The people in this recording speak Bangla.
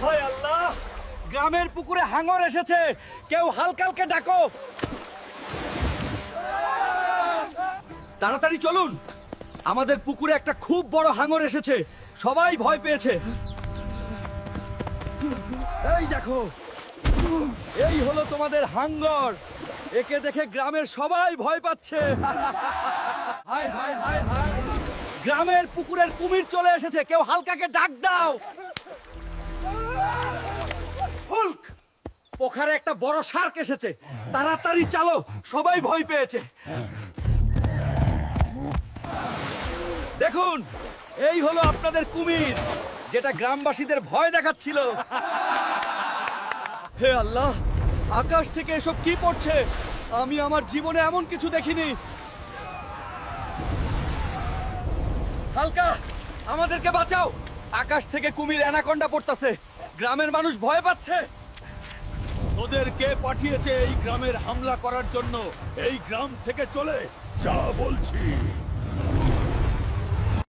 হায় আল্লাহ, গ্রামের পুকুরে হাঙর এসেছে, কেউ হালকালকে ডাকো। তাড়াতাড়ি চলুন, আমাদের পুকুরে একটা খুব বড় হাঙর এসেছে, সবাই ভয় পেয়েছে। এই দেখো, এই হলো তোমাদের হাঙ্গর, একে দেখে গ্রামের সবাই ভয় পাচ্ছে। হায় হায় হায় হায়, গ্রামের পুকুরের কুমির চলে এসেছে, কেউ হালকাকে ডাক দাও। হুল্ক, পোখরে একটা বড় শার্ক এসেছে, তাড়াতাড়ি চালো, সবাই ভয় পেয়েছে। দেখুন, এই হলো আপনাদের কুমির, যেটা গ্রামবাসীদের ভয় দেখাচ্ছিল। হে আল্লাহ, আকাশ থেকে এসব কি পড়ছে? আমি আমার জীবনে এমন কিছু দেখিনি। হালকা, আমাদেরকে বাঁচাও, আকাশ থেকে কুমির অ্যানাকন্ডা পড়তাছে, গ্রামের মানুষ ভয় পাচ্ছে। তোদের কে পাঠিয়েছে এই গ্রামের হামলা করার জন্য? এই গ্রাম থেকে চলে যা বলছি।